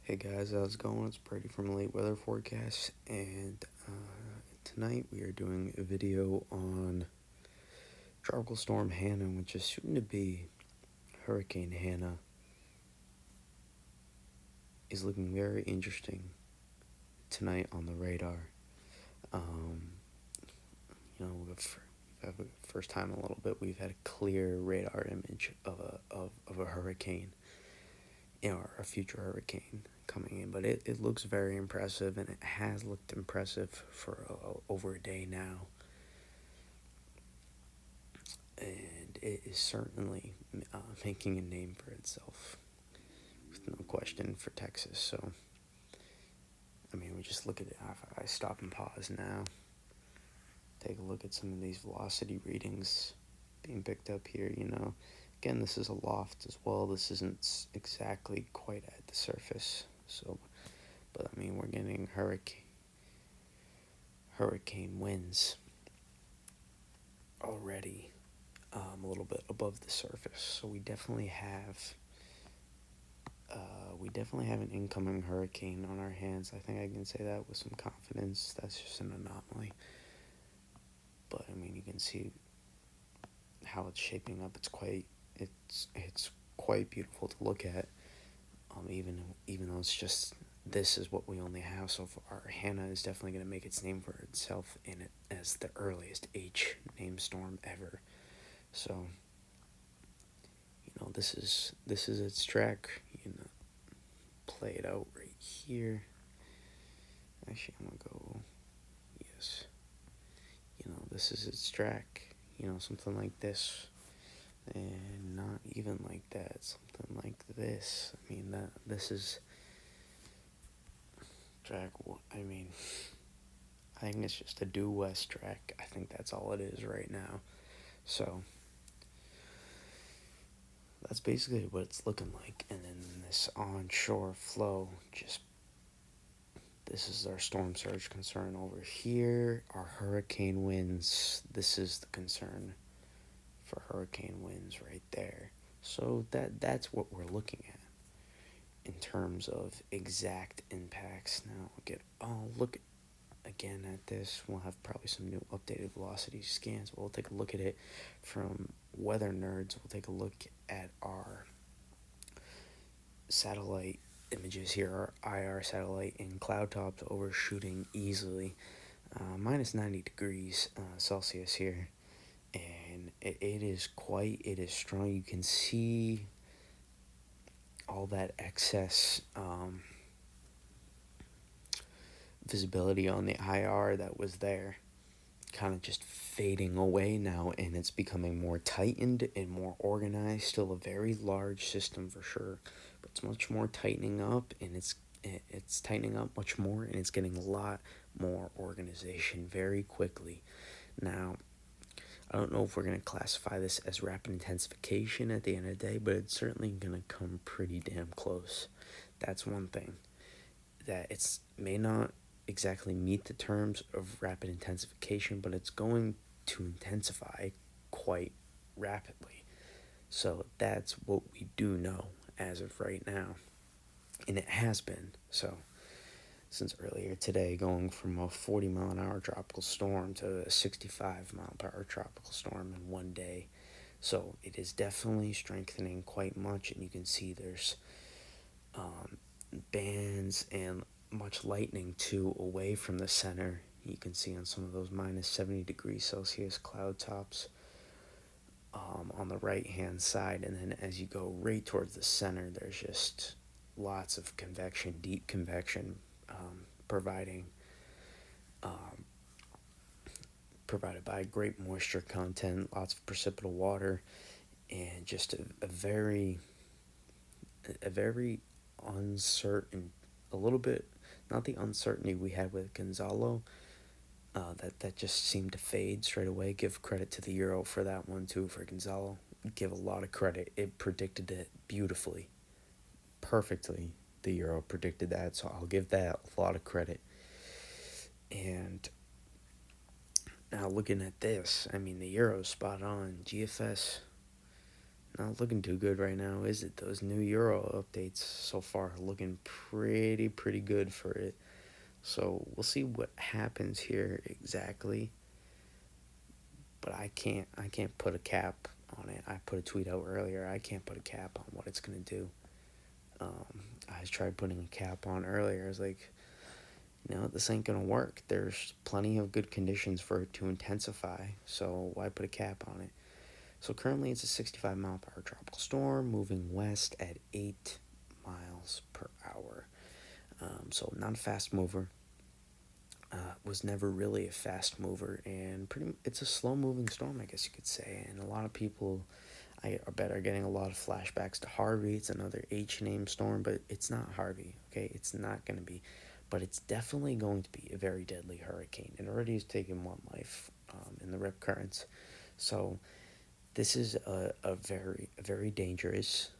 Hey guys, how's it going? It's Brady from Late Weather Forecast, and tonight we are doing a video on Tropical Storm Hanna, which is soon to be Hurricane Hanna. Is looking very interesting tonight on the radar. Um, we've had first time in a little bit we've had a clear radar image of a hurricane, or a future hurricane coming in, but it looks very impressive, and it has looked impressive for over a day now, and it is certainly making a name for itself, with no question, for Texas. So, I mean, we just look at it. I stop and pause now, take a look at some of these velocity readings being picked up here. Again, this is a loft as well. This isn't exactly quite at the surface. So, but I mean, we're getting hurricane winds already, a little bit above the surface. So we definitely have an incoming hurricane on our hands. I think I can say that with some confidence. That's just an anomaly. But I mean, you can see how it's shaping up. It's quite beautiful to look at. Even though it's just, this is what we only have so far. Hanna is definitely going to make its name for itself in it as the earliest H named storm ever. So, this is its track. Play it out right here. Actually, I'm gonna go. Yes. This is its track. Something like this, and not even like that. Something like this. I mean, this is track. I mean, I think it's just a due west track. I think that's all it is right now. So that's basically what it's looking like. And then this onshore flow, this is our storm surge concern over here. Our hurricane winds, this is the concern for hurricane winds right there. So that's what we're looking at in terms of exact impacts. Now I'll look again at this. We'll have probably some new updated velocity scans. We'll take a look at it from Weather Nerds. We'll take a look at our satellite images here, our IR satellite in cloud tops overshooting easily minus 90 degrees Celsius here, and it is strong. You can see all that excess visibility on the IR that was there kind of just fading away now, and it's becoming more tightened and more organized. Still a very large system for sure, but it's much more tightening up, and it's tightening up much more, and it's getting a lot more organization very quickly. Now, I don't know if we're going to classify this as rapid intensification at the end of the day, but it's certainly going to come pretty damn close. That's one thing. That it may not exactly meet the terms of rapid intensification, but it's going to intensify quite rapidly. So that's what we do know as of right now. And it has been so since earlier today, going from a 40-mile-an-hour tropical storm to a 65-mile-per-hour tropical storm in one day. So it is definitely strengthening quite much, and you can see there's bands and much lightning too away from the center. You can see on some of those minus 70 degrees Celsius cloud tops on the right hand side, and then as you go right towards the center, there's just lots of convection, deep convection, provided by great moisture content, lots of precipitable water, and just a very uncertain, a little bit, not the uncertainty we had with Gonzalo, that just seemed to fade straight away. Give credit to the Euro for that one too, for Gonzalo. Give a lot of credit. It predicted it beautifully, perfectly. The Euro predicted that, so I'll give that a lot of credit. And now looking at this, I mean, the Euro's spot on. GFS Not looking too good right now, is it? Those new Euro updates so far are looking pretty good for it. So we'll see what happens here exactly. But I can't put a cap on it. I put a tweet out earlier. I can't put a cap on what it's gonna do. I tried putting a cap on earlier. I was like, this ain't gonna work. There's plenty of good conditions for it to intensify. So why put a cap on it? So currently it's a 65-mile-per-hour tropical storm moving west at 8 miles per hour. So not a fast mover. Was never really a fast mover, and it's a slow moving storm, I guess you could say. And a lot of people, I bet, are getting a lot of flashbacks to Harvey. It's another H-name storm, but it's not Harvey. Okay, it's not going to be, but it's definitely going to be a very deadly hurricane. It already has taken one life in the rip currents, so this is a very dangerous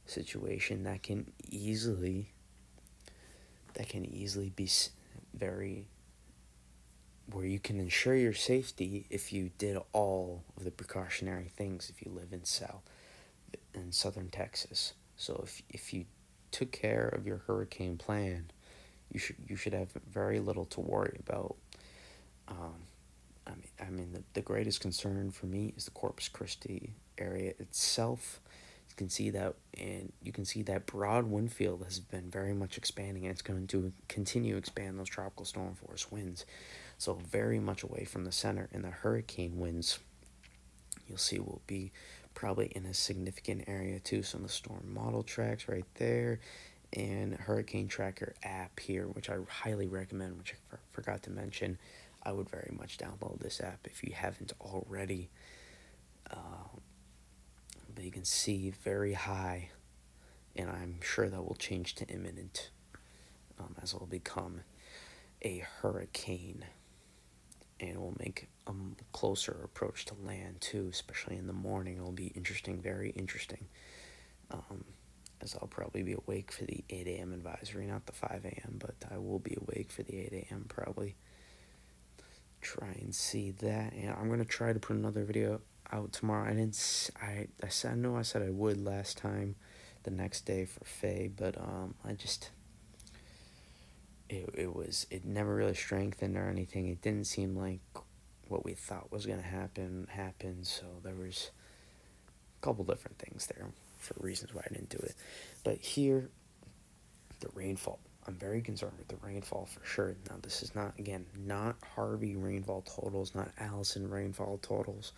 situation that can easily be very, where you can ensure your safety if you did all of the precautionary things if you live in southern Texas. So if you took care of your hurricane plan, you should have very little to worry about. Um, I mean the greatest concern for me is the Corpus Christi area itself. You can see that broad wind field has been very much expanding, and it's going to continue to expand those tropical storm force winds. So very much away from the center, and the hurricane winds you'll see will be probably in a significant area too. So the storm model tracks right there, and Hurricane Tracker app here, which I highly recommend, which I forgot to mention. I would very much download this app if you haven't already. But you can see very high, and I'm sure that will change to imminent as it will become a hurricane, and it will make a closer approach to land too, especially in the morning. It will be interesting, very interesting, as I'll probably be awake for the 8 a.m. advisory, not the 5 a.m., but I will be awake for the 8 a.m. probably. Try and see that, and I'm going to try to put another video out tomorrow. I said I would last time, the next day for Faye, but it never really strengthened or anything. It didn't seem like what we thought was gonna happened. So there was a couple different things there for reasons why I didn't do it. But here, the rainfall. I'm very concerned with the rainfall for sure. Now this is not Harvey rainfall totals, not Allison rainfall totals,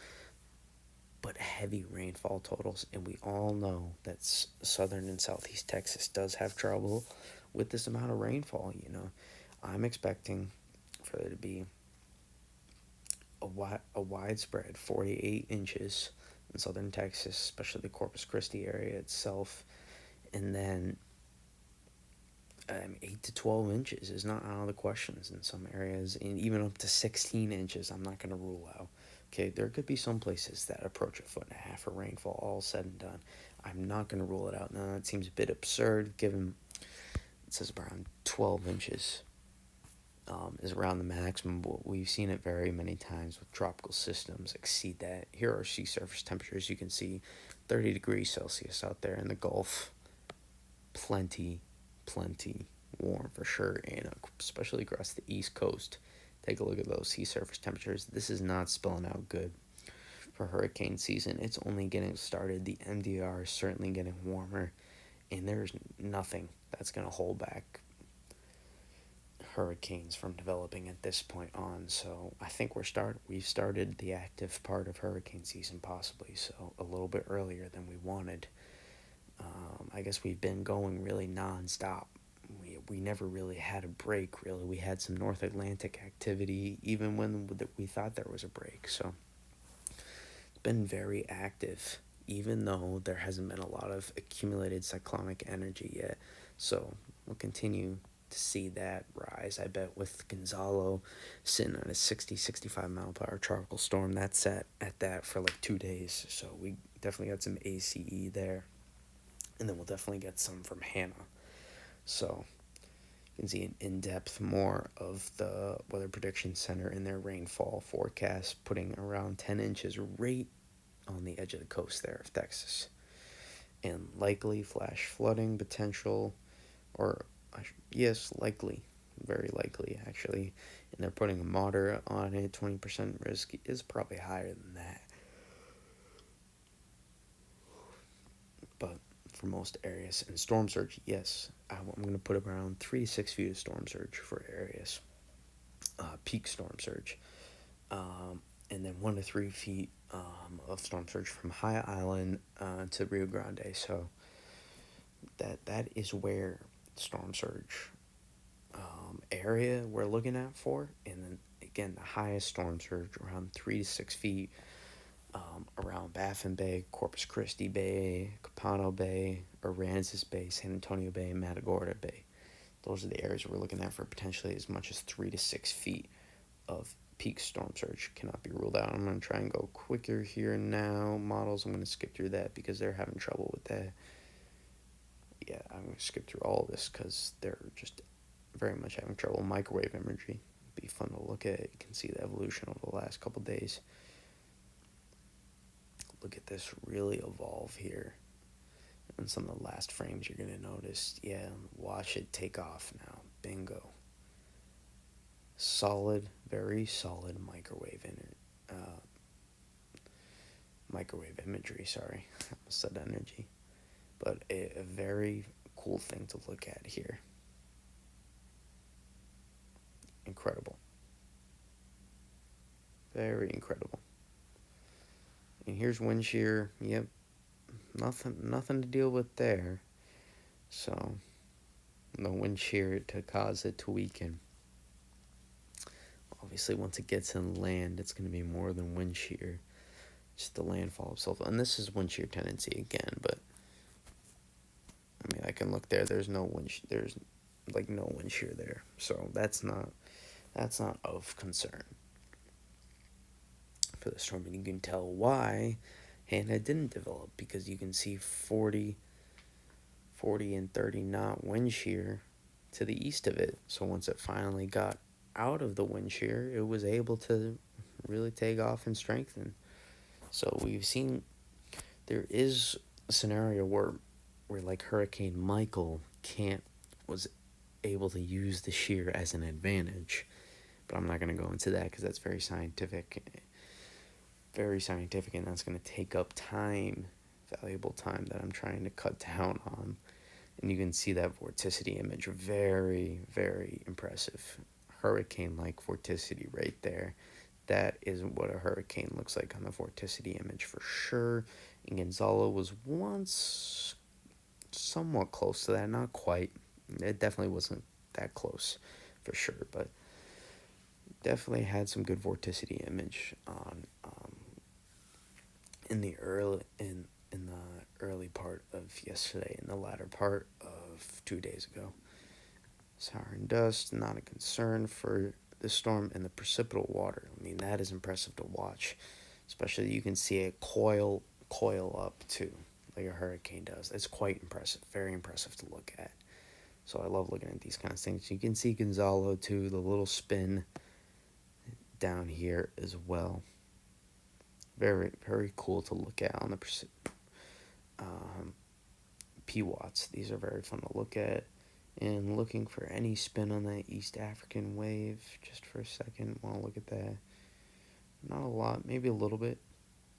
but heavy rainfall totals. And we all know that southern and southeast Texas does have trouble with this amount of rainfall. I'm expecting for there to be a widespread 48 inches in southern Texas, especially the Corpus Christi area itself, and then 8 to 12 inches is not out of the questions in some areas, and even up to 16 inches I'm not going to rule out. Okay, there could be some places that approach 1.5 of rainfall, all said and done. I'm not going to rule it out. Now, that seems a bit absurd, given it says around 12 inches is around the maximum, but we've seen it very many times with tropical systems exceed that. Here are sea surface temperatures. You can see 30 degrees Celsius out there in the Gulf. Plenty warm for sure, and especially across the East Coast. Take a look at those sea surface temperatures. This is not spelling out good for hurricane season. It's only getting started. The MDR is certainly getting warmer, and there's nothing that's going to hold back hurricanes from developing at this point on. So I think we've started the active part of hurricane season, possibly so a little bit earlier than we wanted. I guess we've been going really nonstop. We never really had a break, really. We had some North Atlantic activity even when we thought there was a break. So it's been very active, even though there hasn't been a lot of accumulated cyclonic energy yet. So we'll continue to see that rise, I bet, with Gonzalo sitting on a 65 mile per hour tropical storm. That's at that for like 2 days. So we definitely got some ACE there. And then we'll definitely get some from Hanna. So you can see in depth more of the Weather Prediction Center in their rainfall forecast, putting around 10 inches right on the edge of the coast there of Texas. And likely flash flooding potential, or yes, likely, very likely actually. And they're putting a moderate on it. 20% risk is probably higher than that. But for most areas, and storm surge, yes, I'm going to put around 3 to 6 feet of storm surge for areas. Peak storm surge. And then 1 to 3 feet of storm surge from High Island to Rio Grande. So that is where storm surge area we're looking at for. And then again, the highest storm surge around 3 to 6 feet around Baffin Bay, Corpus Christi Bay, Capano Bay, Aransas Bay, San Antonio Bay, and Matagorda Bay. Those are the areas we're looking at for potentially as much as 3 to 6 feet of peak storm surge. Cannot be ruled out. I'm going to try and go quicker here now. Models, I'm going to skip through that because they're having trouble with that. Yeah, I'm going to skip through all of this because they're just very much having trouble. Microwave imagery be fun to look at. You can see the evolution over the last couple days. Look at this really evolve here. And some of the last frames you're going to notice. Yeah, watch it take off now. Bingo. Solid, very solid microwave imagery, sorry. I almost said energy. But a very cool thing to look at here. Incredible. Very incredible. And here's wind shear. Yep. Nothing to deal with there. So no wind shear to cause it to weaken. Obviously, once it gets in land, it's going to be more than wind shear. Just the landfall itself. And this is wind shear tendency again, but I mean, I can look there. There's no wind shear there. So that's not of concern for the storm. And you can tell why Hanna didn't develop, because you can see 40 and 30 knot wind shear to the east of it. So once it finally got out of the wind shear, it was able to really take off and strengthen. So we've seen there is a scenario where like Hurricane Michael was able to use the shear as an advantage, but I'm not going to go into that because that's very scientific, and that's going to take up valuable time that I'm trying to cut down on. And you can see that vorticity image, very, very impressive. Hurricane-like vorticity right there. That is what a hurricane looks like on the vorticity image for sure. And Gonzalo was once somewhat close to that, not quite. It definitely wasn't that close for sure, but definitely had some good vorticity image on in the early part of yesterday, in the latter part of 2 days ago. Saharan dust, not a concern for the storm, and the precipitable water. I mean, that is impressive to watch, especially you can see it coil up too, like a hurricane does. It's quite impressive, very impressive to look at. So I love looking at these kind of things. You can see Gonzalo too, the little spin down here as well. Very, very cool to look at on the PWATs. These are very fun to look at. And looking for any spin on that East African wave, just for a second. Want to look at that. Not a lot, maybe a little bit.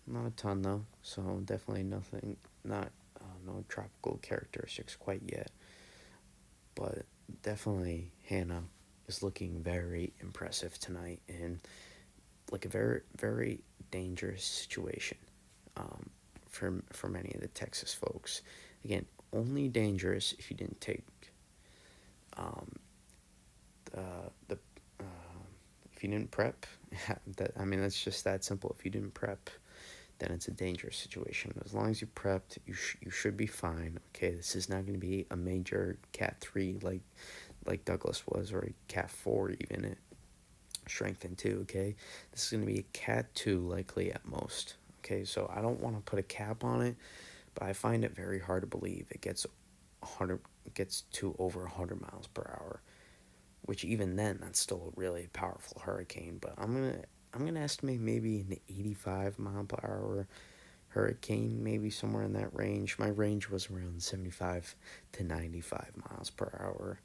Not a ton though. So definitely nothing, no tropical characteristics quite yet. But definitely Hanna is looking very impressive tonight, and like a very, very dangerous situation for many of the Texas folks. Again, only dangerous if you didn't take if you didn't prep. That's just that simple. If you didn't prep, then it's a dangerous situation. As long as you prepped, you should be fine. Okay, this is not going to be a major Cat 3 like Douglas was, or a Cat 4 even at strength 2. Okay, this is going to be a Cat 2 likely at most. Okay, so I don't want to put a cap on it, but I find it very hard to believe it gets to over 100 miles per hour, which even then, that's still a really powerful hurricane. But I'm gonna estimate maybe an 85 mile per hour hurricane, maybe somewhere in that range. My range was around 75 to 95 miles per hour.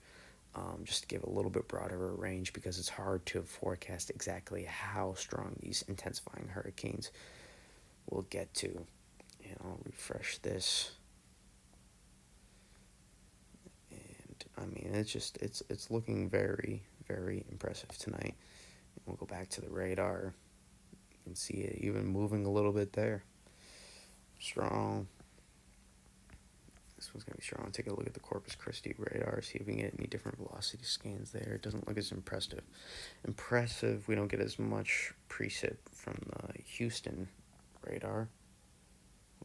Just to give a little bit broader a range because it's hard to forecast exactly how strong these intensifying hurricanes will get to. And I'll refresh this. And I mean, it's looking very, very impressive tonight. And we'll go back to the radar. You can see it even moving a little bit there. Strong. This one's going to be strong. Take a look at the Corpus Christi radar, see if we can get any different velocity scans there. It doesn't look as impressive. We don't get as much precip from the Houston radar.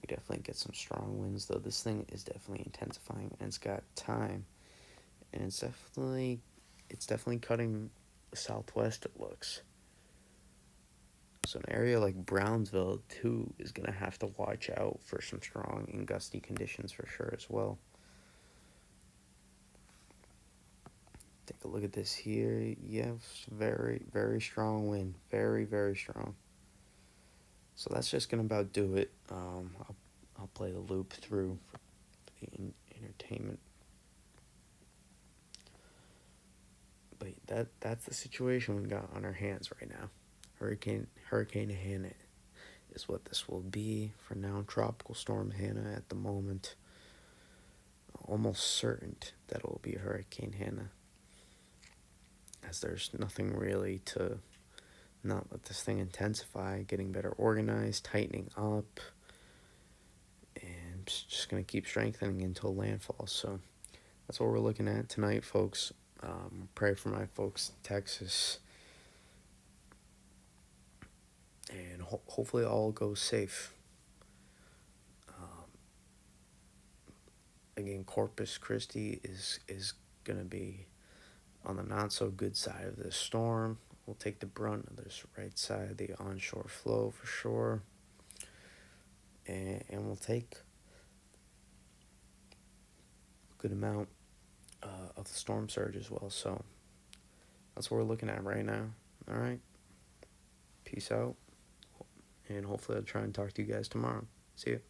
We definitely get some strong winds, though. This thing is definitely intensifying, and it's got time. And it's definitely cutting southwest, it looks. So an area like Brownsville, too, is going to have to watch out for some strong and gusty conditions for sure as well. Take a look at this here. Yes, very, very strong wind. Very, very strong. So that's just going to about do it. I'll play the loop through for the entertainment. But that's the situation we got on our hands right now. Hurricane Hanna is what this will be for now. Tropical Storm Hanna at the moment. Almost certain that it will be Hurricane Hanna, as there's nothing really to not let this thing intensify, getting better organized, tightening up, and just going to keep strengthening until landfall. So that's what we're looking at tonight, folks. Pray for my folks in Texas. And hopefully all goes safe. Again, Corpus Christi is going to be on the not-so-good side of this storm. We'll take the brunt of this right side, the onshore flow for sure. And we'll take a good amount of the storm surge as well. So that's what we're looking at right now. All right. Peace out. And hopefully I'll try and talk to you guys tomorrow. See you.